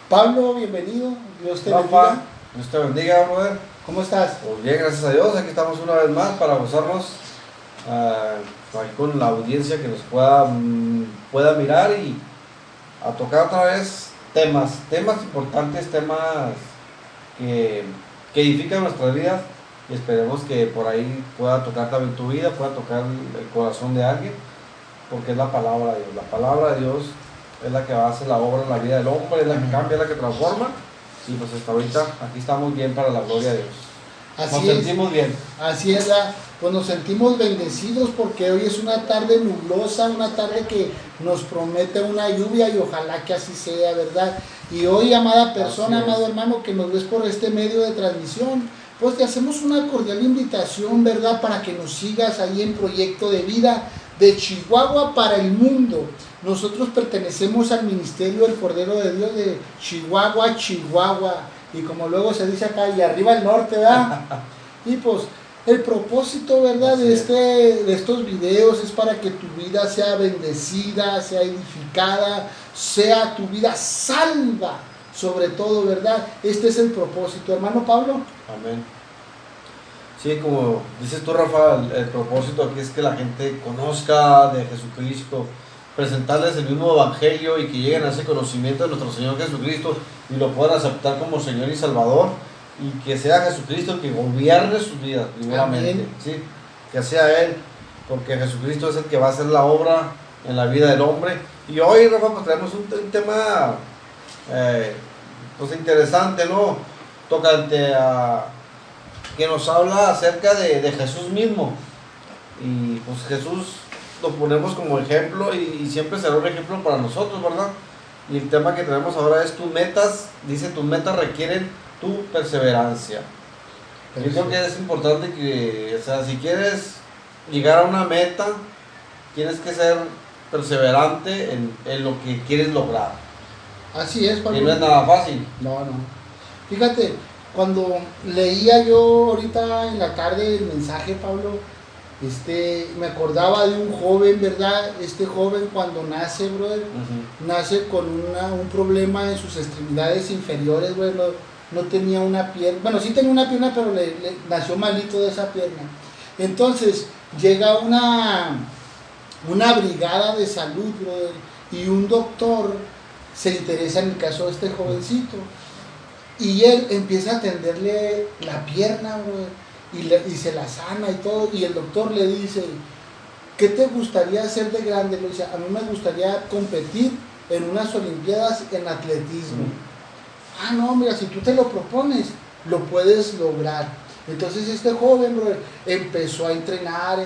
Pablo, bienvenido. Dios te Rafa, bendiga. Dios te bendiga, brother. ¿Cómo estás? Pues bien, gracias a Dios. Aquí estamos una vez más para gozarnos ahí con la audiencia que nos pueda mirar y a tocar otra vez temas importantes, temas que edifican nuestras vidas, y esperemos que por ahí pueda tocar también tu vida, pueda tocar el corazón de alguien, porque es la palabra de Dios. La palabra de Dios es la que va a hacer la obra en la vida del hombre, es la que cambia, es la que transforma. Y pues hasta ahorita aquí estamos bien para la gloria de Dios. Nos sentimos bien. Así es, pues nos sentimos bendecidos porque hoy es una tarde nublosa, una tarde que nos promete una lluvia y ojalá que así sea, ¿verdad? Y hoy, amada persona, amado hermano, que nos ves por este medio de transmisión, pues te hacemos una cordial invitación, ¿verdad? Para que nos sigas ahí en Proyecto de Vida de Chihuahua para el mundo. Nosotros pertenecemos al Ministerio del Cordero de Dios de Chihuahua, Chihuahua. Y como luego se dice acá, y arriba el norte, ¿verdad? Y pues el propósito, ¿verdad?, de estos videos es para que tu vida sea bendecida, sea edificada, sea tu vida salva, sobre todo, ¿verdad? Este es el propósito, hermano Pablo. Amén. Sí, como dices tú, Rafa, el propósito aquí es que la gente conozca de Jesucristo, presentarles el mismo evangelio y que lleguen a ese conocimiento de nuestro Señor Jesucristo y lo puedan aceptar como Señor y Salvador, y que sea Jesucristo el que gobierne sus vidas primeramente. ¿Sí? Que sea Él, porque Jesucristo es el que va a hacer la obra en la vida del hombre. Y hoy, Rafa, pues traemos un tema pues interesante, ¿no? Tocante a que nos habla acerca de Jesús mismo. Y pues Jesús lo ponemos como ejemplo y siempre será un ejemplo para nosotros, ¿verdad? Y el tema que tenemos ahora es tus metas. Dice, tus metas requieren tu perseverancia. Yo creo que es importante que, o sea, si quieres llegar a una meta, tienes que ser perseverante en lo que quieres lograr. Así es, Pablo. Y no es nada fácil. No. Fíjate, cuando leía yo ahorita en la tarde el mensaje, Pablo, me acordaba de un joven, ¿verdad? Este joven cuando nace, brother, nace con un problema en sus extremidades inferiores, güey, no tenía una pierna, bueno, sí tenía una pierna, pero le nació malito de esa pierna. Entonces llega una brigada de salud, brother, y un doctor se interesa en el caso de este jovencito, y él empieza a atenderle la pierna, brother, y se la sana y todo, y el doctor le dice, ¿qué te gustaría hacer de grande? Le dice, a mí me gustaría competir en unas olimpiadas en atletismo. Ah, no, mira, si tú te lo propones, lo puedes lograr. Entonces este joven, brother, empezó a entrenar,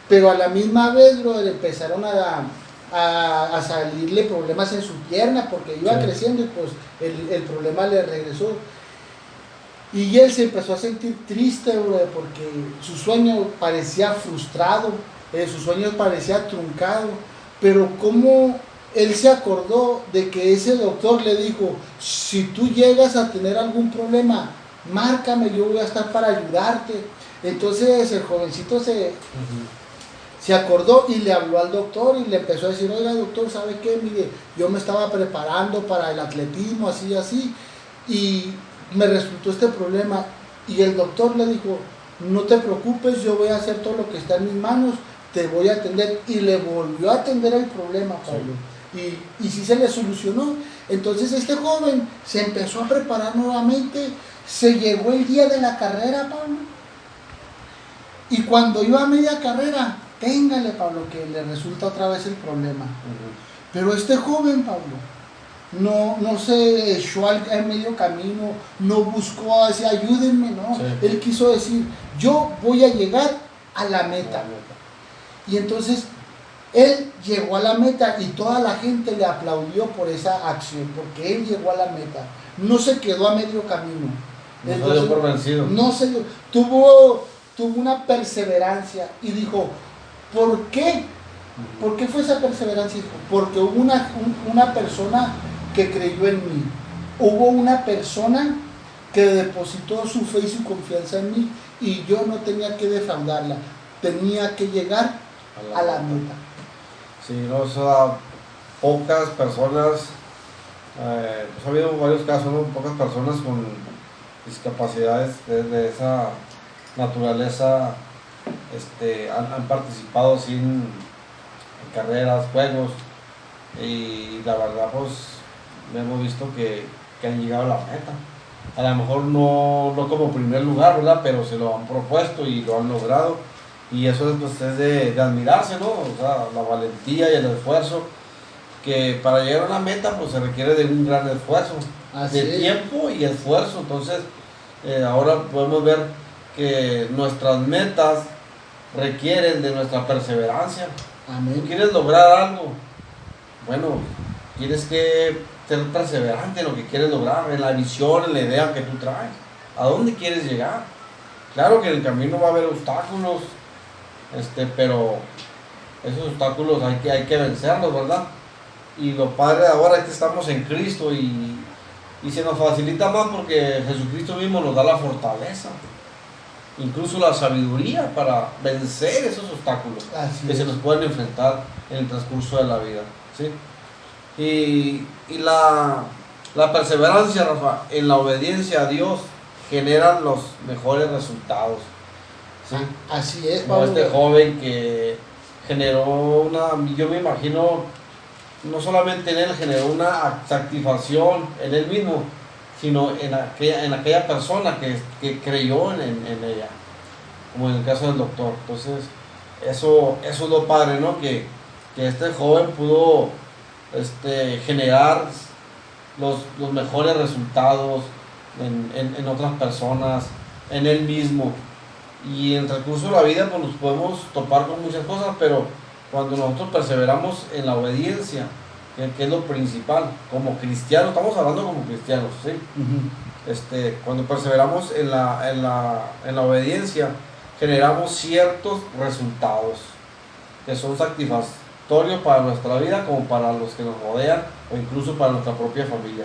pero a la misma vez, brother, empezaron a salirle problemas en su pierna, porque iba creciendo y pues el problema le regresó. Y él se empezó a sentir triste, brother, porque su sueño parecía frustrado, su sueño parecía truncado, pero como él se acordó de que ese doctor le dijo, si tú llegas a tener algún problema, márcame, yo voy a estar para ayudarte. Entonces el jovencito se acordó y le habló al doctor y le empezó a decir, oiga doctor, ¿sabe qué? Mire, yo me estaba preparando para el atletismo, así, y me resultó este problema. Y el doctor le dijo, no te preocupes, yo voy a hacer todo lo que está en mis manos, te voy a atender. Y le volvió a atender el problema, Pablo. Y sí se le solucionó. Entonces este joven se empezó a preparar nuevamente, se llegó el día de la carrera, Pablo. Y cuando iba a media carrera, téngale, Pablo, que le resulta otra vez el problema. Pero este joven, Pablo, no se echó al medio camino, no buscó así, ayúdenme, no. Sí. Él quiso decir, yo voy a llegar a la meta. Y entonces él llegó a la meta y toda la gente le aplaudió por esa acción, porque él llegó a la meta, no se quedó a medio camino. No se dio por vencido. No se dio, tuvo una perseverancia y dijo, ¿por qué? ¿Por qué fue esa perseverancia? Porque hubo una persona que creyó en mí. Hubo una persona que depositó su fe y su confianza en mí y yo no tenía que defraudarla. Tenía que llegar a la meta. Sí, no, o sea, pocas personas Pues ha habido varios casos, ¿no? Pocas personas con discapacidades de esa naturaleza han participado en carreras, juegos, y la verdad pues hemos visto que han llegado a la meta. A lo mejor no como primer lugar, ¿verdad? Pero se lo han propuesto y lo han logrado. Y eso pues, es de admirarse, ¿no? O sea, la valentía y el esfuerzo, que para llegar a una meta pues se requiere de un gran esfuerzo, Así de es. tiempo y esfuerzo. Entonces, ahora podemos ver que nuestras metas requieren de nuestra perseverancia. ¿Tú Amén. quieres lograr algo? Bueno, tienes que ser perseverante en lo que quieres lograr, en la visión, en la idea que tú traes. ¿A dónde quieres llegar? Claro que en el camino va a haber obstáculos, pero esos obstáculos hay que vencerlos, ¿verdad? Y lo padre ahora es que estamos en Cristo y se nos facilita más porque Jesucristo mismo nos da la fortaleza, incluso la sabiduría para vencer esos obstáculos Así que es. se nos pueden enfrentar en el transcurso de la vida, ¿sí? Y la perseverancia, Rafa, en la obediencia a Dios generan los mejores resultados, ¿sí? Así es, Como Pablo. este joven que generó yo me imagino, no solamente en él generó una satisfacción en él mismo, sino en aquella persona que creyó en ella, como en el caso del doctor. Entonces, eso es lo padre, ¿no? Que este joven pudo generar los mejores resultados en otras personas, en él mismo. Y en el transcurso de la vida pues nos podemos topar con muchas cosas, pero cuando nosotros perseveramos en la obediencia, que es lo principal, como cristianos, estamos hablando como cristianos, ¿sí? Ujú. Cuando perseveramos en la obediencia, generamos ciertos resultados que son satisfactorios para nuestra vida, como para los que nos rodean, o incluso para nuestra propia familia.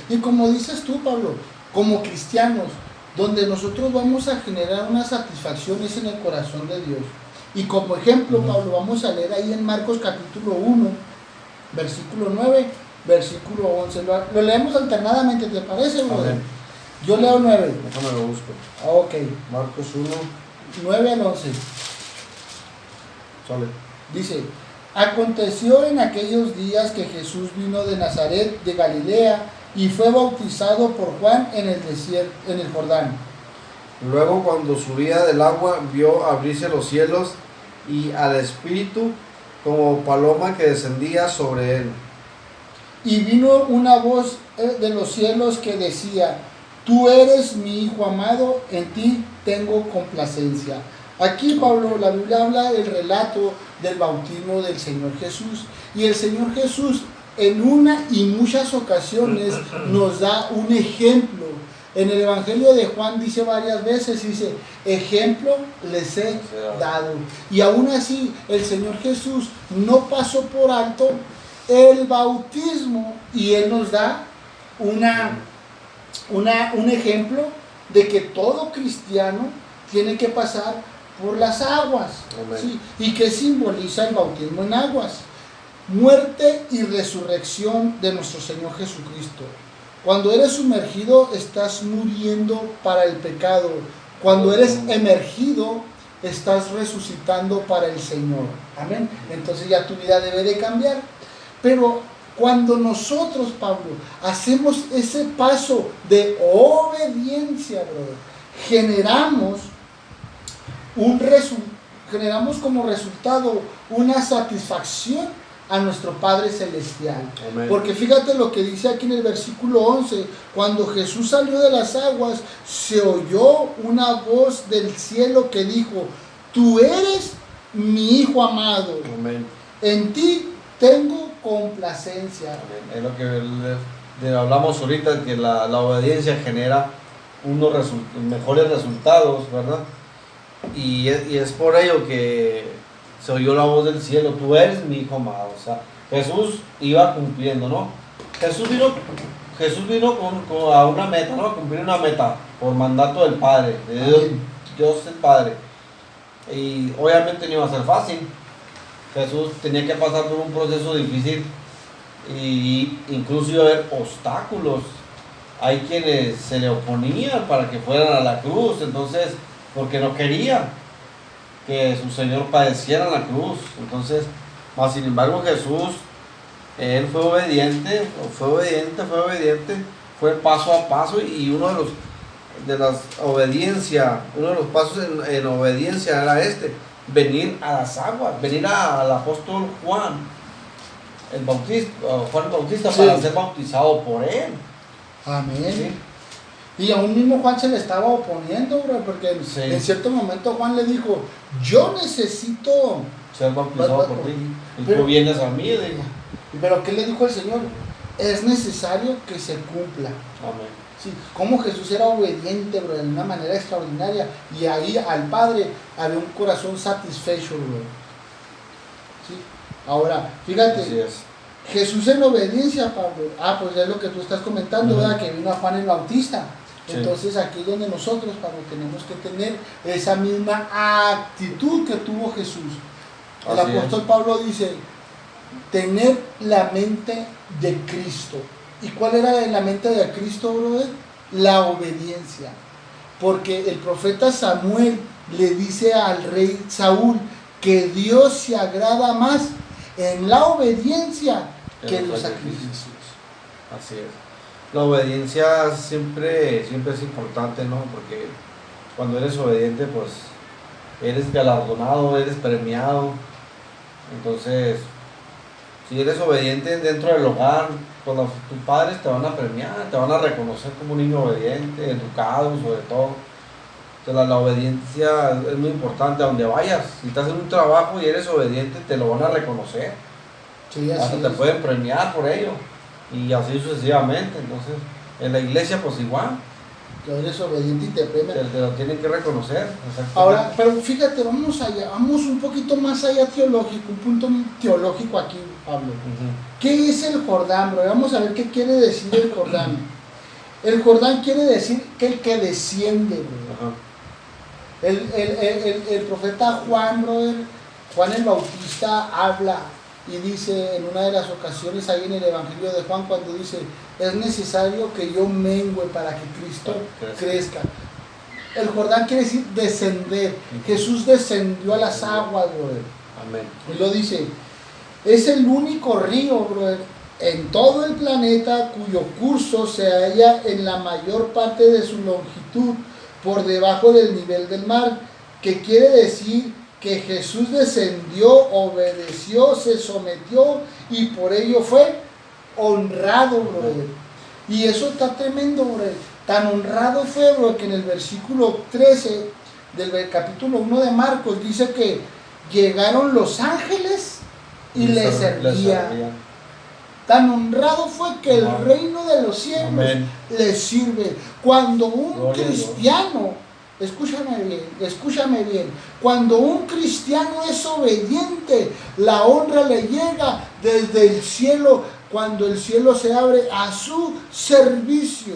Y como dices tú, Pablo, como cristianos, donde nosotros vamos a generar una satisfacción es en el corazón de Dios. Y como ejemplo, Pablo, vamos a leer ahí en Marcos capítulo 1, versículo 9, versículo 11. Lo leemos alternadamente, ¿te parece, brother? Amén. Yo leo 9. Déjame lo busco. Ok, Marcos 1, 9 al 11. sale. Dice, aconteció en aquellos días que Jesús vino de Nazaret de Galilea y fue bautizado por Juan en el desierto, en el Jordán. Luego, cuando subía del agua, vio abrirse los cielos y al Espíritu como paloma que descendía sobre él. Y vino una voz de los cielos que decía, tú eres mi Hijo amado, en ti tengo complacencia. Aquí, Pablo, la Biblia habla del relato del bautismo del Señor Jesús. Y el Señor Jesús en una y muchas ocasiones nos da un ejemplo. En el Evangelio de Juan dice varias veces, dice, ejemplo les he dado. Y aún así, el Señor Jesús no pasó por alto el bautismo y Él nos da un ejemplo de que todo cristiano tiene que pasar por las aguas. ¿Sí? ¿Y qué simboliza el bautismo en aguas? Muerte y resurrección de nuestro Señor Jesucristo. Cuando eres sumergido, estás muriendo para el pecado. Cuando eres emergido, estás resucitando para el Señor. Amén. Entonces ya tu vida debe de cambiar. Pero cuando nosotros, Pablo, hacemos ese paso de obediencia, brother, generamos como resultado una satisfacción a nuestro Padre Celestial. Amén. Porque fíjate lo que dice aquí en el versículo 11, cuando Jesús salió de las aguas, se oyó una voz del cielo que dijo, tú eres mi Hijo amado, Amén. en ti tengo complacencia. Amén. Es lo que hablamos ahorita, que la obediencia genera unos mejores resultados, ¿verdad? Y es por ello que se oyó la voz del cielo, tú eres mi Hijo amado. O sea, Jesús iba cumpliendo, ¿no? Jesús vino a una meta, ¿no? A cumplir una meta por mandato del Padre, de Dios el Padre. Y obviamente no iba a ser fácil. Jesús tenía que pasar por un proceso difícil y incluso iba a haber obstáculos. Hay quienes se le oponían para que fueran a la cruz, entonces, porque no querían que su Señor padeciera en la cruz. Entonces, mas sin embargo Jesús, él fue obediente, fue paso a paso, y uno de los pasos en obediencia era venir a las aguas, venir al apóstol Juan el Bautista Sí. para ser bautizado por él. Amén. ¿Sí? Y aún mismo Juan se le estaba oponiendo, bro, porque Sí. en cierto momento Juan le dijo, yo necesito... Ser bautizado por ti. Y tú vienes a mí, digo. Pero ¿qué le dijo el Señor? Es necesario que se cumpla. Amén. Sí, como Jesús era obediente, bro, de una manera extraordinaria. Y ahí al Padre había un corazón satisfecho, bro. Sí. Ahora, fíjate, Así es. Jesús en obediencia, Pablo. Pues es lo que tú estás comentando, Ujú. ¿verdad? Que vino a Juan el Bautista. Sí. Entonces aquí es donde nosotros, Pablo, tenemos que tener esa misma actitud que tuvo Jesús. El Así apóstol Pablo dice, tener la mente de Cristo. ¿Y cuál era la mente de Cristo, brother? La obediencia. Porque el profeta Samuel le dice al rey Saúl que Dios se agrada más en la obediencia que en los sacrificios. Así es. La obediencia siempre es importante, ¿no? Porque cuando eres obediente, pues eres galardonado, eres premiado. Entonces, si eres obediente dentro del hogar, pues tus padres te van a premiar, te van a reconocer como un niño obediente, educado sobre todo. Entonces la obediencia es muy importante a donde vayas. Si estás en un trabajo y eres obediente, te lo van a reconocer. Sí, Hasta así te es. pueden premiar por ello. Y así sucesivamente. Entonces, en la iglesia pues igual, Que eres obediente y te premian. te lo tienen que reconocer. Ahora, pero fíjate, vamos allá, vamos un poquito más allá teológico, un punto teológico aquí, Pablo. Ujú. ¿Qué es el Jordán, bro? Vamos a ver qué quiere decir el Jordán. El Jordán quiere decir que el que desciende, bro. Ajá. El profeta Juan, brother, Juan el Bautista habla y dice en una de las ocasiones ahí en el Evangelio de Juan, cuando dice, es necesario que yo mengüe para que Cristo crezca. El Jordán quiere decir descender. Jesús descendió a las aguas, brother. Amén. Y lo dice, es el único río, brother, en todo el planeta cuyo curso se halla en la mayor parte de su longitud por debajo del nivel del mar, que quiere decir que Jesús descendió, obedeció, se sometió y por ello fue honrado, brother. Y eso está tremendo, brother. Tan honrado fue, brother, que en el versículo 13 del capítulo 1 de Marcos dice que llegaron los ángeles y le servían. Tan honrado fue que el reino de los cielos le sirve. Cuando un cristiano, escúchame bien, cuando un cristiano es obediente, la honra le llega desde el cielo, cuando el cielo se abre a su servicio.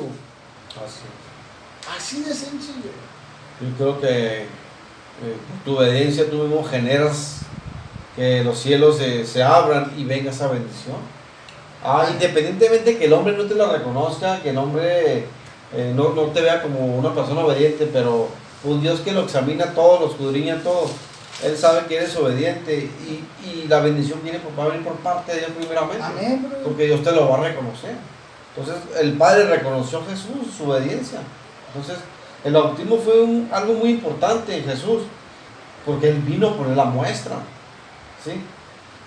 Así de sencillo. Yo creo que tu obediencia tú mismo generas que los cielos se abran y venga esa bendición. Independientemente que el hombre no te la reconozca, que el hombre no te vea como una persona obediente, pero un Dios que lo examina todo, lo escudriña todo, Él sabe que eres obediente y la bendición va a venir por parte de Dios primeramente. Amén, bro. Porque Dios te lo va a reconocer. Entonces el Padre reconoció a Jesús, su obediencia. Entonces el bautismo fue algo muy importante en Jesús, porque Él vino a poner la muestra, ¿sí?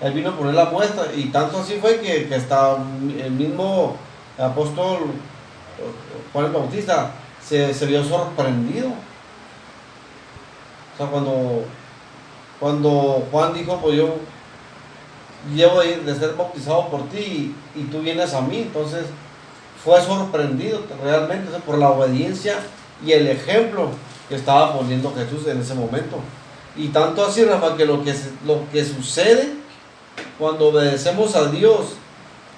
Él vino a poner la muestra, y tanto así fue que hasta el mismo apóstol Juan el Bautista se vio sorprendido. O sea, cuando Juan dijo, pues yo llevo de ser bautizado por ti y tú vienes a mí, entonces fue sorprendido realmente, o sea, por la obediencia y el ejemplo que estaba poniendo Jesús en ese momento. Y tanto así, Rafa, que lo que sucede cuando obedecemos a Dios,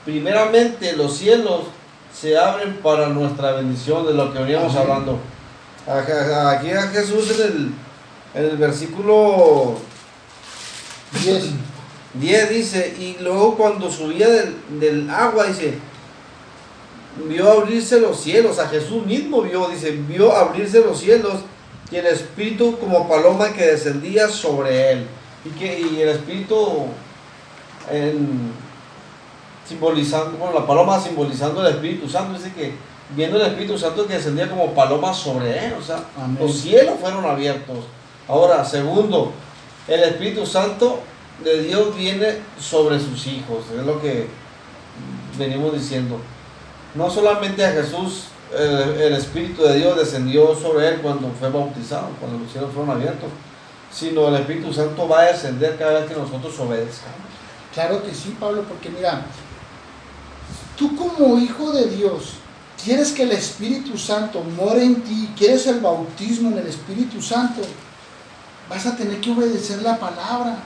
primeramente los cielos se abren para nuestra bendición, de lo que veníamos hablando. Aquí a Jesús en el versículo 10. 10 dice, y luego cuando subía del agua, dice, vio abrirse los cielos, a Jesús mismo vio abrirse los cielos, y el Espíritu como paloma que descendía sobre él. Y el Espíritu, simbolizando, bueno, la paloma simbolizando el Espíritu Santo, dice que viendo el Espíritu Santo que descendía como paloma sobre él, o sea, amén, los cielos fueron abiertos. Ahora, segundo, el Espíritu Santo de Dios viene sobre sus hijos, es lo que venimos diciendo. No solamente a Jesús, el Espíritu de Dios descendió sobre él cuando fue bautizado, cuando los cielos fueron abiertos, sino el Espíritu Santo va a descender cada vez que nosotros obedezcamos. Claro que sí, Pablo, porque mira, tú como hijo de Dios, quieres que el Espíritu Santo more en ti, quieres el bautismo en el Espíritu Santo, vas a tener que obedecer la palabra,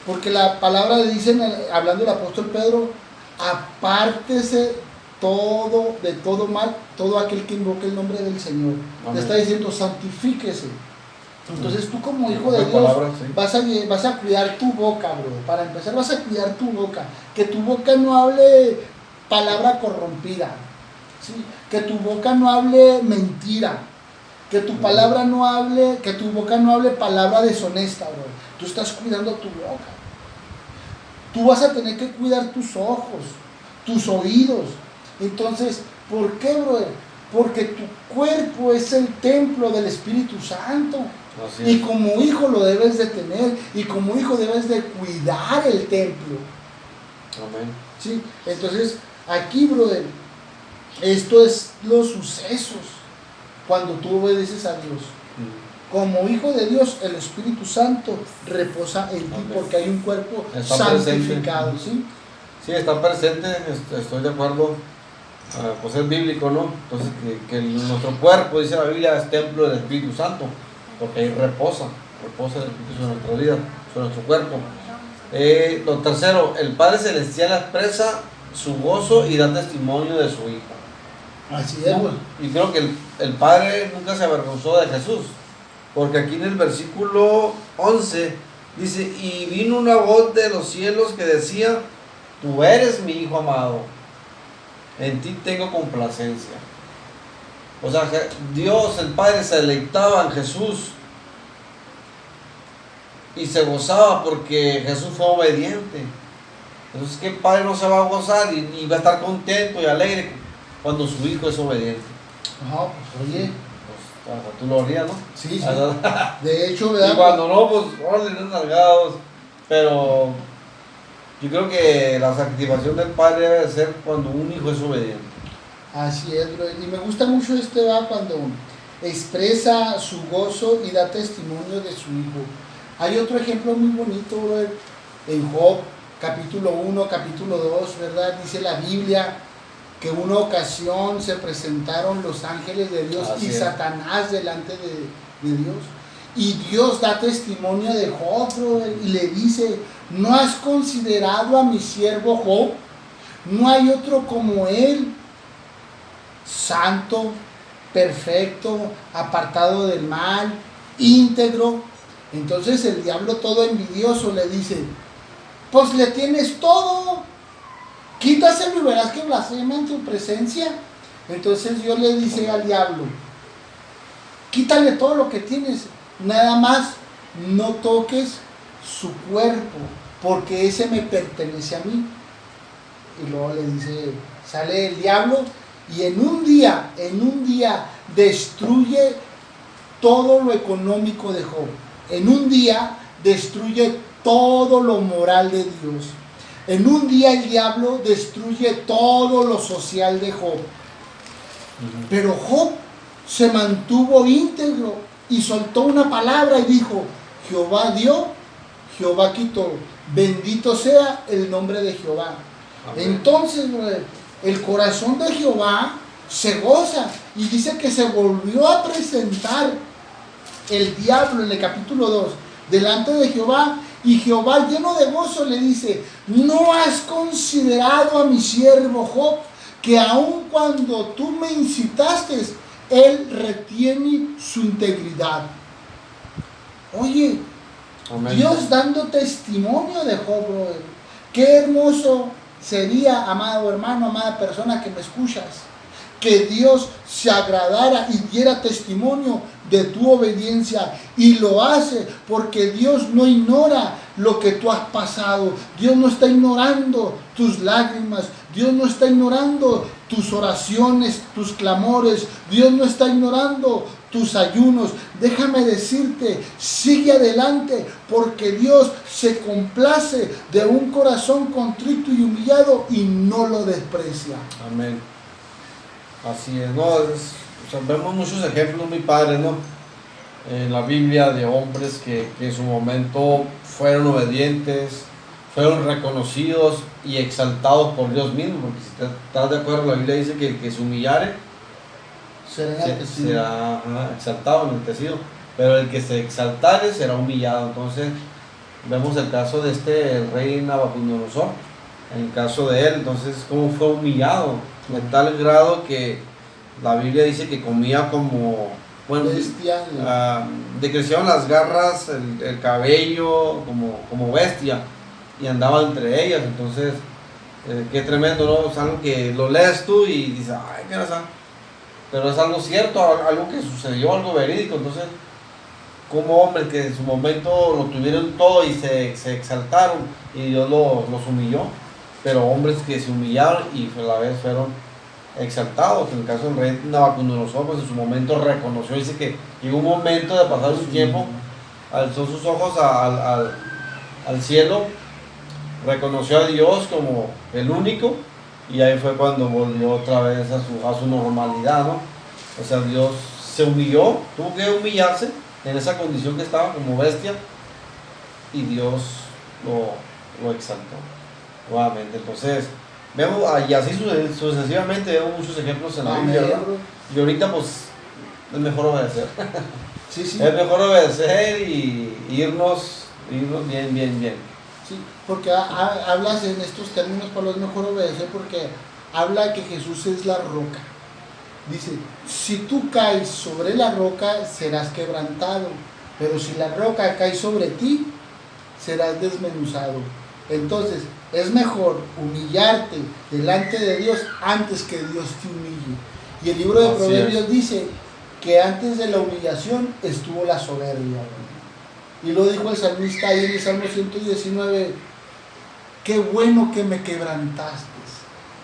porque la palabra le dice, hablando el apóstol Pedro, apártese de todo mal, todo aquel que invoque el nombre del Señor. Amén. Le está diciendo, santifíquese. Entonces tú como hijo de Dios palabra, sí, vas a cuidar tu boca, bro. Para empezar vas a cuidar tu boca, que tu boca no hable palabra corrompida, ¿sí? Que tu boca no hable mentira, que tu palabra no hable, que tu boca no hable palabra deshonesta, bro. Tú estás cuidando tu boca. Tú vas a tener que cuidar tus ojos, tus oídos. Entonces, ¿por qué, bro? Porque tu cuerpo es el templo del Espíritu Santo. Y como hijo lo debes de tener, y como hijo debes de cuidar el templo. Amén. ¿Sí? Entonces, aquí, brother, esto es los sucesos cuando tú obedeces a Dios. Como hijo de Dios, el Espíritu Santo reposa en ti porque hay un cuerpo está santificado. ¿Sí? Sí, está presente, estoy de acuerdo. Pues es bíblico, ¿no? Entonces, que nuestro cuerpo, dice la Biblia, es templo del Espíritu Santo, porque ahí reposa el Espíritu sobre nuestra vida, sobre nuestro cuerpo. Lo tercero, el Padre Celestial expresa su gozo y da testimonio de su Hijo. Así es, ¿no? Y creo que el Padre nunca se avergonzó de Jesús, porque aquí en el versículo 11 dice, y vino una voz de los cielos que decía, tú eres mi Hijo amado, en ti tengo complacencia. O sea, Dios, el Padre, se deleitaba en Jesús y se gozaba porque Jesús fue obediente. Entonces, ¿qué padre no se va a gozar y va a estar contento y alegre cuando su hijo es obediente? No, pues oye. Pues, tú lo harías, ¿no? Sí, sí. De hecho, ¿verdad? Y cuando no, pues, órdenes largados. Pero yo creo que la satisfacción del padre debe ser cuando un hijo es obediente. Así es, bro. Y me gusta mucho cuando expresa su gozo y da testimonio de su hijo. Hay otro ejemplo muy bonito, bro, en Job, capítulo 1, capítulo 2, ¿verdad? Dice la Biblia que una ocasión se presentaron los ángeles de Dios y Satanás delante de Dios. Y Dios da testimonio de Job, bro, y le dice, ¿no has considerado a mi siervo Job? No hay otro como él, santo, perfecto, apartado del mal, íntegro. Entonces el diablo, todo envidioso, le dice, pues le tienes todo, quítaselo y verás que blasfema en tu presencia. Entonces Dios le dice al diablo, quítale todo lo que tienes, nada más no toques su cuerpo, porque ese me pertenece a mí. Y luego le dice, sale el diablo y en un día destruye todo lo económico de Job. En un día destruye todo lo moral de Dios. En un día el diablo destruye todo lo social de Job. Pero Job se mantuvo íntegro y soltó una palabra y dijo, Jehová dio, Jehová quitó. Bendito sea el nombre de Jehová. Amén. Entonces, el corazón de Jehová se goza y dice que se volvió a presentar el diablo en el capítulo 2 delante de Jehová, y Jehová lleno de gozo le dice, ¿no has considerado a mi siervo Job, que aun cuando tú me incitaste, él retiene su integridad? Oye, Amén. Dios dando testimonio de Job, brother. Qué hermoso sería, amado hermano, amada persona que me escuchas, que Dios se agradara y diera testimonio de tu obediencia, y lo hace porque Dios no ignora lo que tú has pasado. Dios no está ignorando tus lágrimas, Dios no está ignorando tus oraciones, tus clamores, Dios no está ignorando tus ayunos. Déjame decirte, sigue adelante, porque Dios se complace de un corazón contrito y humillado y no lo desprecia. Amén. Así es, ¿no? O sea, vemos muchos ejemplos muy padres, ¿no? En la Biblia de hombres que en su momento fueron obedientes, fueron reconocidos y exaltados por Dios mismo, porque si estás de acuerdo, la Biblia dice que el que se humillare será exaltado, enaltecido, pero el que se exaltare será humillado. Entonces vemos el caso de el rey Nabucodonosor, en el caso de él, entonces cómo fue humillado, en tal grado que la Biblia dice que comía como, bueno, decrecieron las garras, el cabello, como bestia, y andaba entre ellas. Entonces qué tremendo, ¿no? Es algo que lo lees tú y dices, ay, qué razón, pero es algo cierto, algo que sucedió, algo verídico. Entonces, como hombres que en su momento lo tuvieron todo y se exaltaron y Dios los humilló, pero hombres que se humillaron y a la vez fueron exaltados. En el caso del rey Nabucodonosor, pues en su momento reconoció, dice que llegó un momento de pasar su tiempo, alzó sus ojos al cielo, reconoció a Dios como el único, y ahí fue cuando volvió otra vez a su normalidad, ¿no? O sea, Dios se humilló, tuvo que humillarse en esa condición que estaba como bestia, y Dios lo exaltó nuevamente. Entonces vemos, y así sucesivamente vemos muchos ejemplos en la Biblia, ¿verdad? Y ahorita pues es mejor obedecer. Sí, sí. Es mejor obedecer y irnos bien. Sí, porque hablas en estos términos, Pablo, es mejor obedecer porque habla que Jesús es la roca. Dice, si tú caes sobre la roca, serás quebrantado, pero si la roca cae sobre ti, serás desmenuzado. Entonces, es mejor humillarte delante de Dios antes que Dios te humille. Y el libro de Proverbios dice que antes de la humillación estuvo la soberbia. Y lo dijo el salmista ahí en el Salmo 119, qué bueno que me quebrantaste,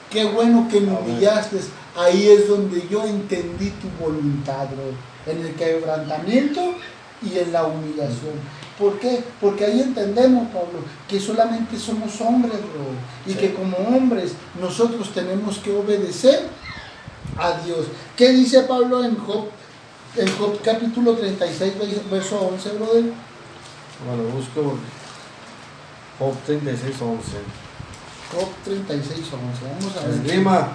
qué bueno que me humillaste. Ahí es donde yo entendí tu voluntad, bro, en el quebrantamiento y en la humillación. ¿Por qué? Porque ahí entendemos, Pablo, que solamente somos hombres, bro, y que como hombres nosotros tenemos que obedecer a Dios. ¿Qué dice Pablo en Job capítulo 36, verso 11, brother? Bueno, busco Job 36, 11. Job 36, 11. Vamos a ver. Esgrima.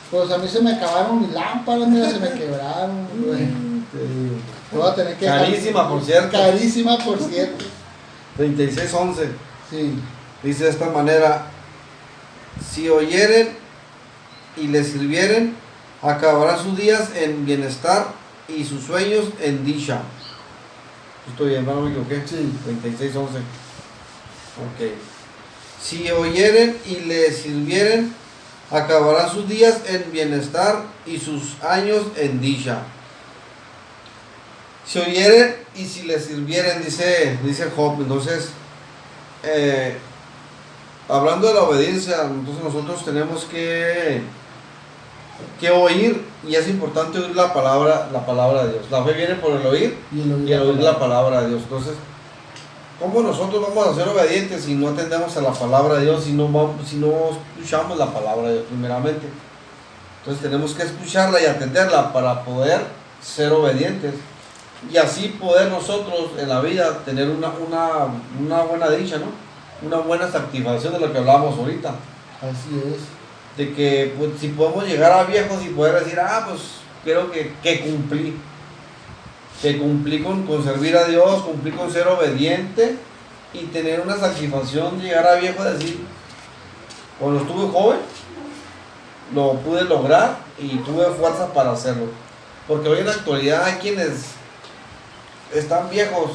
Pues a mí se me acabaron mis lámparas, mira, se me quebraron. Voy a tener que carísima, por cierto. Carísima, por cierto. 36, 11. Sí. Dice de esta manera: si oyeren y les sirvieren, acabarán sus días en bienestar y sus sueños en dicha. Estoy bien, no me equivoqué. Sí. 36, 11. Ok. Si oyeren y les sirvieren, acabarán sus días en bienestar y sus años en dicha. Si oyeren y si les sirvieren, dice Job. Entonces, hablando de la obediencia, entonces nosotros tenemos que oír, y es importante oír la palabra de Dios. La fe viene por el oír y el oír la palabra de Dios. Entonces, ¿cómo nosotros vamos a ser obedientes si no atendemos a la palabra de Dios, si no escuchamos la palabra de Dios primeramente? Entonces tenemos que escucharla y atenderla para poder ser obedientes, y así poder nosotros en la vida tener una buena dicha, ¿no? Una buena satisfacción de lo que hablábamos ahorita. Así es. De que pues, si podemos llegar a viejos y poder decir, pues creo que cumplí con servir a Dios, cumplí con ser obediente, y tener una satisfacción de llegar a viejo y decir, cuando estuve joven lo pude lograr y tuve fuerza para hacerlo. Porque hoy en la actualidad hay quienes están viejos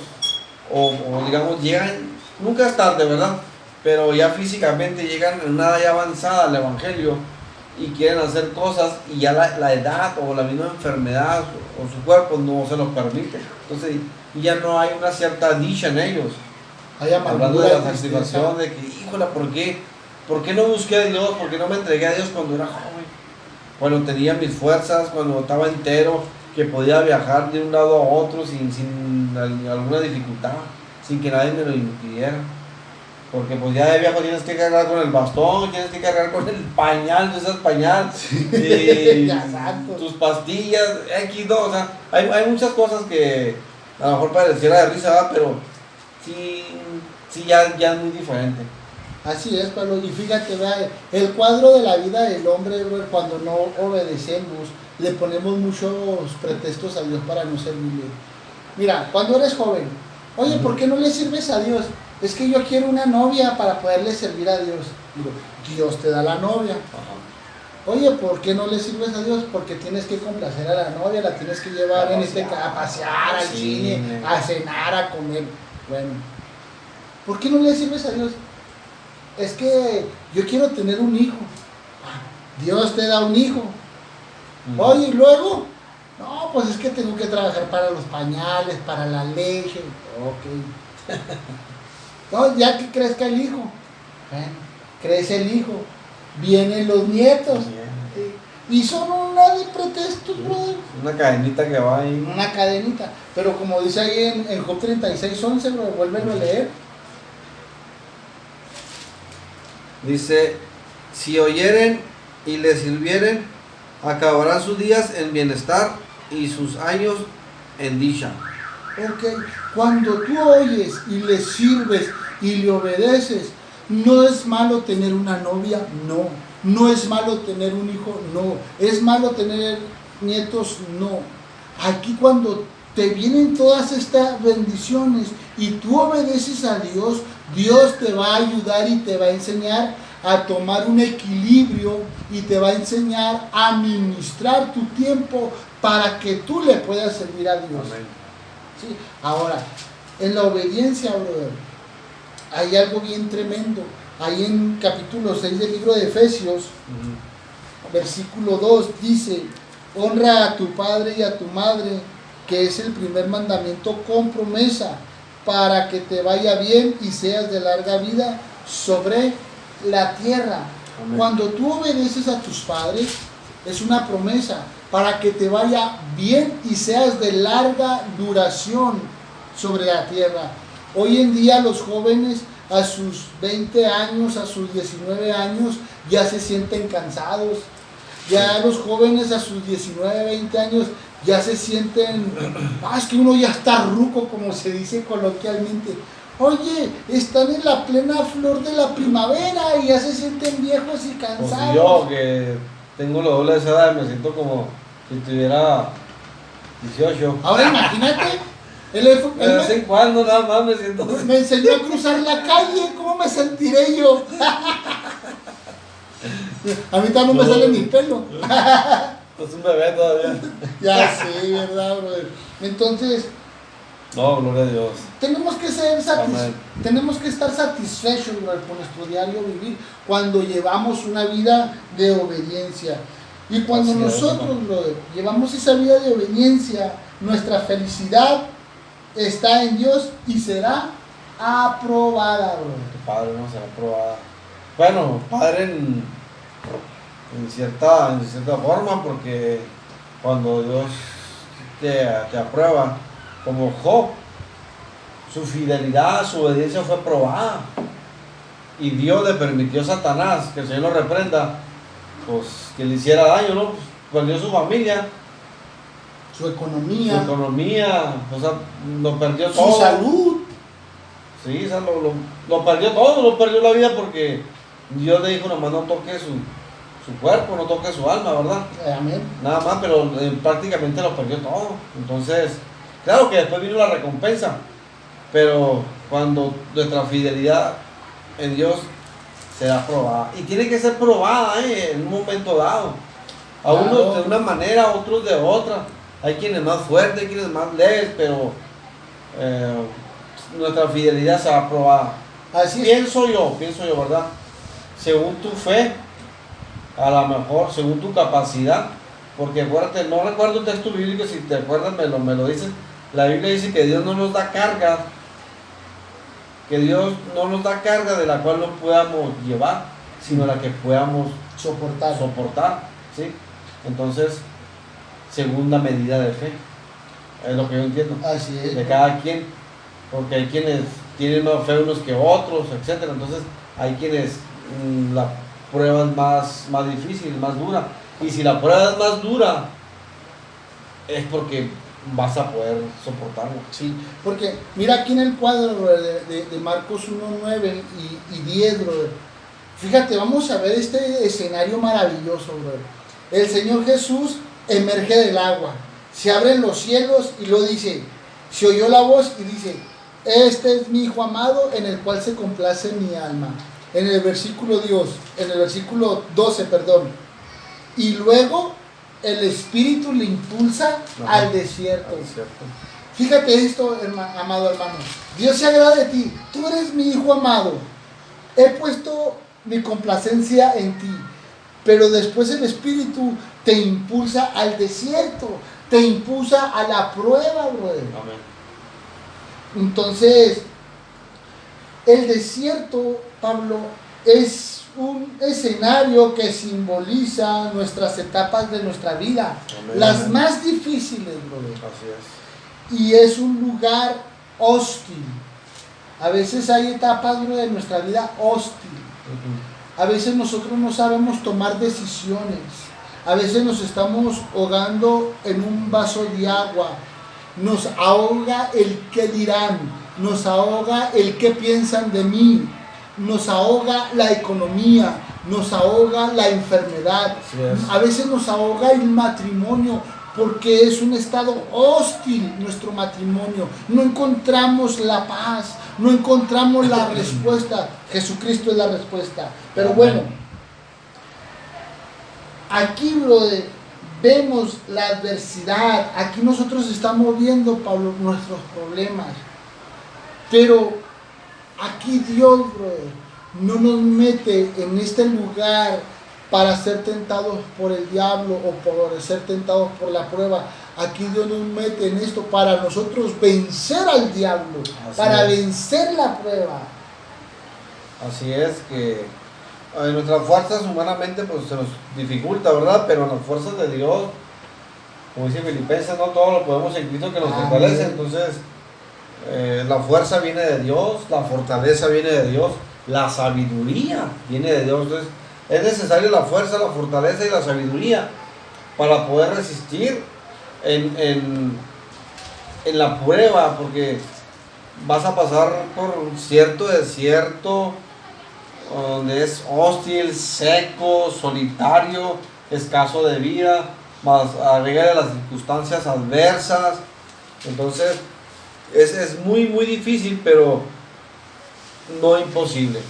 o digamos llegan, nunca es tarde, ¿verdad? Pero ya físicamente llegan en una edad ya avanzada al Evangelio y quieren hacer cosas y ya la edad o la misma enfermedad o su cuerpo no se los permite. Entonces ya no hay una cierta dicha en ellos. Hablando de la satisfacción de que, híjole, ¿por qué no busqué a Dios? ¿Por qué no me entregué a Dios cuando era joven? Cuando tenía mis fuerzas, cuando estaba entero, que podía viajar de un lado a otro sin alguna dificultad, sin que nadie me lo impidiera. Porque pues ya de viejo tienes que cargar con el bastón, tienes que cargar con el pañal, no usas pañal, tus pastillas, X2, o sea, hay muchas cosas que a lo mejor pareciera de risa, ¿verdad? Pero sí ya es muy diferente. Así es, Pablo, y fíjate, ¿verdad? El cuadro de la vida del hombre, bro, cuando no obedecemos, le ponemos muchos pretextos a Dios para no servirle. Mira, cuando eres joven, oye, ¿por qué no le sirves a Dios? Es que yo quiero una novia para poderle servir a Dios. Digo, Dios te da la novia. Ajá. Oye, ¿por qué no le sirves a Dios? Porque tienes que complacer a la novia, la tienes que llevar a pasear, al cine, a cenar, a comer. Bueno, ¿por qué no le sirves a Dios? Es que yo quiero tener un hijo. Dios te da un hijo. Oye, ¿y luego? No, pues es que tengo que trabajar para los pañales, para la leche. Ok. No, ya que crezca el hijo. Bueno, crece el hijo. Vienen los nietos. Y son una de pretextos, brother. Una cadenita que va ahí. Una cadenita. Pero como dice ahí en Job 36:11, bro, vuélvelo a leer. Dice, si oyeren y le sirvieren, acabarán sus días en bienestar y sus años en dicha. Ok, cuando tú oyes y le sirves y le obedeces, no es malo tener una novia, no es malo tener un hijo, no, es malo tener nietos, no. Aquí cuando te vienen todas estas bendiciones y tú obedeces a Dios, Dios te va a ayudar y te va a enseñar a tomar un equilibrio y te va a enseñar a administrar tu tiempo para que tú le puedas servir a Dios. ¿Sí? Ahora, en la obediencia, brother, hay algo bien tremendo. Ahí en capítulo 6 del libro de Efesios, versículo 2, dice, honra a tu padre y a tu madre, que es el primer mandamiento con promesa, para que te vaya bien y seas de larga vida sobre la tierra. Amén. Cuando tú obedeces a tus padres, es una promesa, para que te vaya bien y seas de larga duración sobre la tierra. Hoy en día los jóvenes a sus 20 años, a sus 19 años, ya se sienten cansados. Ya los jóvenes a sus 19, 20 años ya se sienten, es que uno ya está ruco, como se dice coloquialmente. Oye, están en la plena flor de la primavera y ya se sienten viejos y cansados. Pues yo que tengo lo doble de esa edad, me siento como si tuviera 18. Ahora imagínate, de vez en cuando nada más me siento. Me enseñó a cruzar la calle, ¿cómo me sentiré yo? A mí también no me sale ni pelo. Es un bebé todavía. Ya sí, ¿verdad, brother? Entonces, no, gloria a Dios. Tenemos que estar satisfechos, brother, con nuestro diario vivir cuando llevamos una vida de obediencia. Y cuando nosotros, brother, llevamos esa vida de obediencia, nuestra felicidad está en Dios y será aprobada, brother. Tu Padre no será aprobada. Bueno, Padre en cierta forma, porque cuando Dios te aprueba, como Job, su fidelidad, su obediencia fue probada, y Dios le permitió a Satanás que el Señor lo reprenda, pues que le hiciera daño, ¿no? Pues, perdió su familia, su economía, o sea, lo perdió todo, su salud. Sí, o sea, lo perdió todo, lo perdió la vida, porque Dios le dijo, nomás no toque su cuerpo, no toque su alma, ¿verdad? Amén. Nada más, pero prácticamente lo perdió todo. Entonces, claro que después vino la recompensa, pero cuando nuestra fidelidad en Dios será probada, y tiene que ser probada en un momento dado, a unos de una manera, a otros de otra. Hay quienes más fuertes, hay quienes más leves, pero nuestra fidelidad será probada. Así es. Pienso yo, ¿verdad? Según tu fe, a lo mejor, según tu capacidad, porque acuérdate, no recuerdo un texto bíblico, si te acuerdas me lo dices. La Biblia dice que Dios no nos da carga, de la cual no podamos llevar, sino la que podamos soportar, ¿sí? Entonces, segunda medida de fe, es lo que yo entiendo. Así es. De cada quien, porque hay quienes tienen más fe unos que otros, etcétera. Entonces, hay quienes la prueba es más difícil, más dura. Y si la prueba es más dura, es porque vas a poder soportarlo. Sí, porque mira aquí en el cuadro de Marcos 1, 9 y 10, brother. Fíjate, vamos a ver este escenario maravilloso, brother. El Señor Jesús emerge del agua, se abren los cielos y lo dice, se oyó la voz y dice, este es mi Hijo amado en el cual se complace mi alma. En el versículo 12, y luego el Espíritu le impulsa al desierto. Fíjate esto, amado hermano. Dios se agrada de ti. Tú eres mi Hijo amado. He puesto mi complacencia en ti. Pero después el Espíritu te impulsa al desierto. Te impulsa a la prueba, brother. Amén. Entonces, el desierto, Pablo, es un escenario que simboliza nuestras etapas de nuestra vida. Amén. Las más difíciles, brother. Así es. Y es un lugar hostil. A veces hay etapas, brother, de nuestra vida hostil. A veces nosotros no sabemos tomar decisiones. A veces nos estamos ahogando en un vaso de agua. Nos ahoga el qué dirán. Nos ahoga el qué piensan de mí. Nos ahoga la economía. Nos ahoga la enfermedad. A veces nos ahoga el matrimonio, porque es un estado hostil nuestro matrimonio. No encontramos la paz, no encontramos la respuesta. Jesucristo es la respuesta. Pero bueno, aquí, brother, vemos la adversidad. Aquí nosotros estamos viendo, Pablo, nuestros problemas. Pero aquí Dios, brother, no nos mete en este lugar para ser tentados por el diablo o por ser tentados por la prueba. Aquí Dios nos mete en esto para nosotros vencer al diablo, para vencer la prueba. Así es, que en nuestras fuerzas humanamente pues se nos dificulta, ¿verdad? Pero en las fuerzas de Dios, como dice Filipenses, no todo lo podemos en Cristo que nos fortalece. Entonces, la fuerza viene de Dios, la fortaleza viene de Dios, la sabiduría viene de Dios. Entonces, es necesario la fuerza, la fortaleza y la sabiduría para poder resistir en la prueba, porque vas a pasar por un cierto desierto donde es hostil, seco, solitario, escaso de vida, más agrega las circunstancias adversas. Entonces es muy difícil, pero no imposible.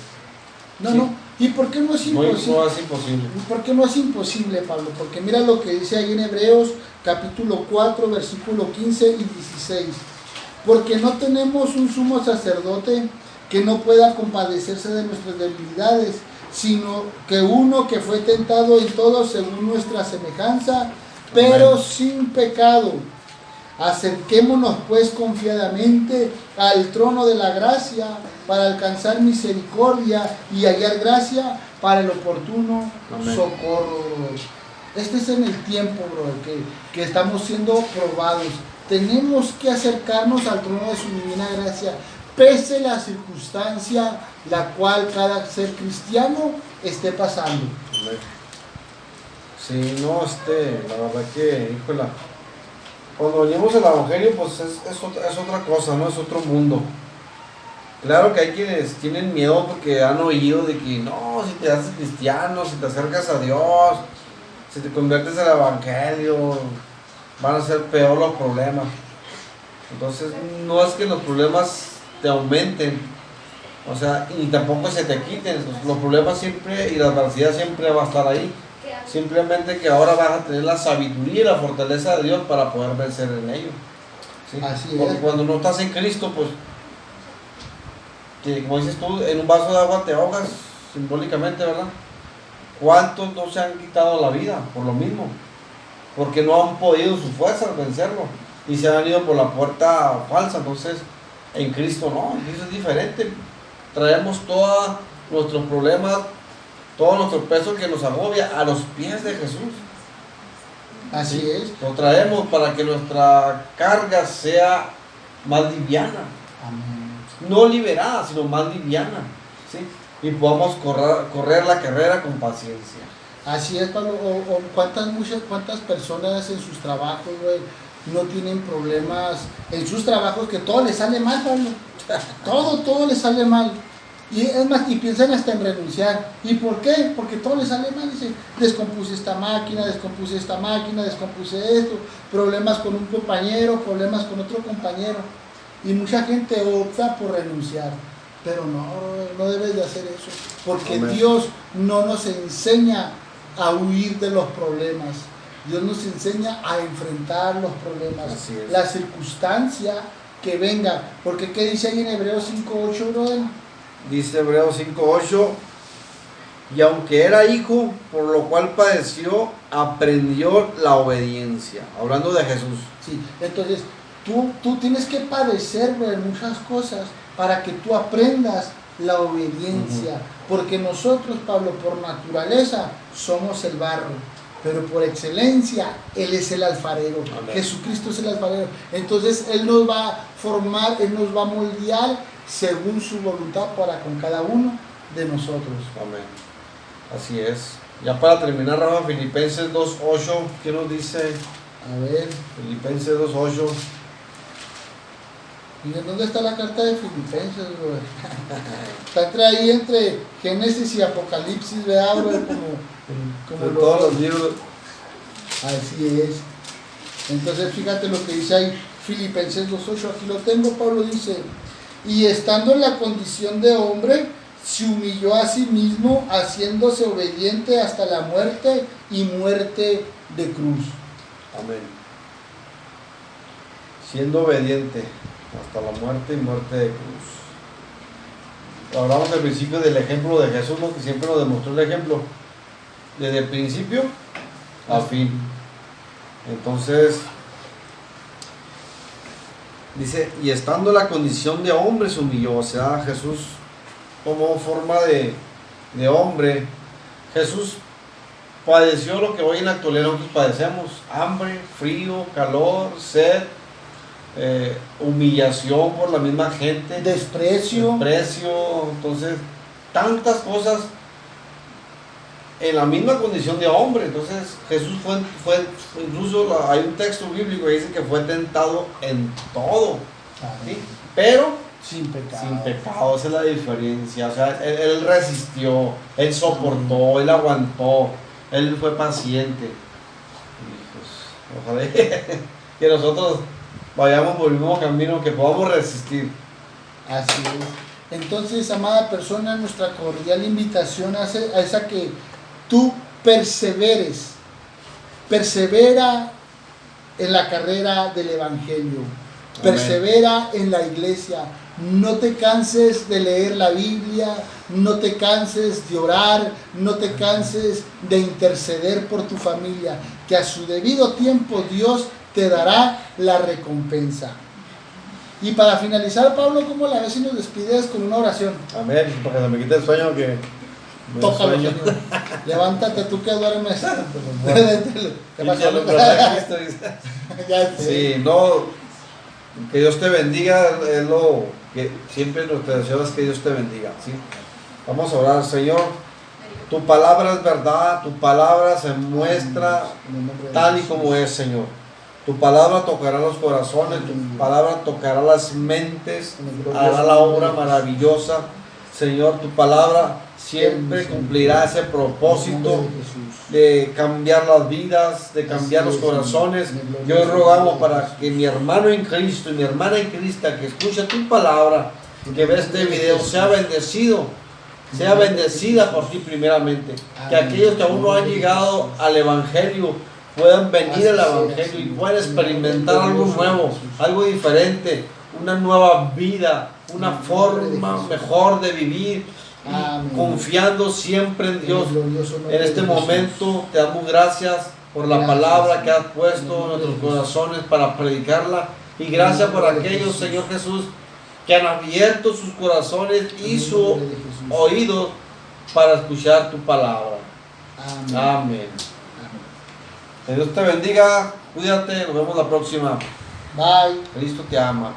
No, ¿sí? no. ¿Y por qué no es imposible? No es imposible. ¿Por qué no es imposible, Pablo? Porque mira lo que dice ahí en Hebreos capítulo 4, versículo 15 y 16. Porque no tenemos un sumo sacerdote que no pueda compadecerse de nuestras debilidades, sino que uno que fue tentado en todo según nuestra semejanza, pero Amén. Sin pecado. Acerquémonos pues confiadamente al trono de la gracia para alcanzar misericordia y hallar gracia para el oportuno Amén. Socorro. Este es en el tiempo, bro, que estamos siendo probados. Tenemos que acercarnos al trono de su divina gracia, pese la circunstancia la cual cada ser cristiano esté pasando. Sí, no, la verdad que, híjola, cuando venimos al Evangelio, pues es otra cosa, ¿no? Es otro mundo. Claro que hay quienes tienen miedo porque han oído de que no, si te haces cristiano, si te acercas a Dios, si te conviertes al Evangelio, van a ser peor los problemas. Entonces, no es que los problemas te aumenten, o sea, y tampoco se te quiten. Los problemas siempre y la adversidad siempre va a estar ahí. Simplemente que ahora vas a tener la sabiduría y la fortaleza de Dios para poder vencer en ello. ¿Sí? Así porque es. cuando no estás en Cristo, pues que como dices tú, en un vaso de agua te ahogas, simbólicamente, ¿verdad? ¿Cuántos no se han quitado la vida por lo mismo? Porque no han podido en sus fuerzas vencerlo y se han ido por la puerta falsa. Entonces, en Cristo no, en Cristo es diferente. Traemos todos nuestros problemas, todo nuestro peso que nos agobia a los pies de Jesús. Así ¿Sí? es. Lo traemos para que nuestra carga sea más liviana. Amén. No liberada, sino más liviana. ¿Sí? Y podamos correr la carrera con paciencia. Así es, Pablo. O cuántas personas en sus trabajos, güey, no tienen problemas en sus trabajos, que todo les sale mal, Pablo. Todo les sale mal. Y es más, y piensan hasta en renunciar. ¿Y por qué? Porque todo les sale mal. Dicen, descompuse esta máquina, descompuse esto, problemas con un compañero, problemas con otro compañero. Y mucha gente opta por renunciar. Pero no debes de hacer eso. Porque Amén. Dios no nos enseña a huir de los problemas. Dios nos enseña a enfrentar los problemas. Así es. La circunstancia que venga. Porque ¿qué dice ahí en Hebreos 5:8, brother? Dice Hebreos 5:8, y aunque era hijo, por lo cual padeció, aprendió la obediencia. Hablando de Jesús. Sí, entonces tú tienes que padecer, brother, muchas cosas para que tú aprendas la obediencia. Porque nosotros, Pablo, por naturaleza somos el barro, pero por excelencia Él es el alfarero. Amén. Jesucristo es el alfarero. Entonces Él nos va a formar, Él nos va a moldear según su voluntad para con cada uno de nosotros. Amén. Así es. Ya para terminar, Rafa, Filipenses 2:8, ¿qué nos dice? A ver, Filipenses 2:8. miren, ¿dónde está la carta de Filipenses, bro? Está ahí entre Génesis y Apocalipsis, ¿verdad, bro? Como De todos los libros. Así es. Entonces, fíjate lo que dice ahí, Filipenses 2:8, aquí lo tengo. Pablo dice, y estando en la condición de hombre, se humilló a sí mismo, haciéndose obediente hasta la muerte y muerte de cruz. Amén. Siendo obediente hasta la muerte y muerte de cruz. Hablamos al principio del ejemplo de Jesús, ¿no? Que siempre nos demostró el ejemplo desde el principio a fin. Entonces dice, y estando en la condición de hombre se humilló. O sea, Jesús tomó forma de hombre. Jesús padeció lo que hoy en la actualidad nosotros padecemos: hambre, frío, calor, sed, humillación por la misma gente, Desprecio. entonces tantas cosas en la misma condición de hombre. Entonces Jesús fue incluso hay un texto bíblico que dice que fue tentado en todo, ¿sí? Pero Sin pecado. sin pecado. Esa es la diferencia. O sea, él resistió, él soportó, él aguantó, él fue paciente. Y pues, ojalá que nosotros vayamos por el mismo camino, que podamos resistir. Así es. Entonces, amada persona, nuestra cordial invitación es a que tú perseveres. Persevera en la carrera del Evangelio. Amén. Persevera en la iglesia. No te canses de leer la Biblia, no te canses de orar, no te canses de interceder por tu familia, que a su debido tiempo Dios te dará la recompensa. Y para finalizar, Pablo, ¿cómo la ves si nos despides con una oración? Amén. Para que se me quite el sueño, que me Tócalo, sueño. Señor. Levántate tú que duermes. ¿Qué pasó? Ya sé. Sí, no, que Dios te bendiga, es lo que siempre nuestro deseo es que Dios te bendiga, ¿sí? Vamos a orar. Señor, tu palabra es verdad, tu palabra se muestra En el nombre de tal y Jesús. como es, Señor. Tu palabra tocará los corazones, tu palabra tocará las mentes, hará la obra maravillosa. Señor, tu palabra siempre cumplirá ese propósito de cambiar las vidas, de cambiar los corazones. Y hoy rogamos para que mi hermano en Cristo y mi hermana en Cristo que escucha tu palabra, que ve este video, sea bendecido, sea bendecida por ti primeramente. Que aquellos que aún no han llegado al Evangelio puedan venir al Evangelio y puedan experimentar algo nuevo, algo diferente, una nueva vida, una En el nombre de forma Jesús. mejor de vivir, y Amén. confiando siempre en Dios. el glorioso nombre En este de Jesús. momento te damos gracias por la Gracias, palabra que has en el puesto en nombre de nuestros Jesús. corazones para predicarla. Y gracias por nombre de aquellos, Jesús. Señor Jesús, que han abierto sus corazones y En el sus nombre de Jesús. oídos para escuchar tu palabra. Amén. Amén. Amén. Que Dios te bendiga, cuídate, nos vemos la próxima. Bye. Cristo te ama.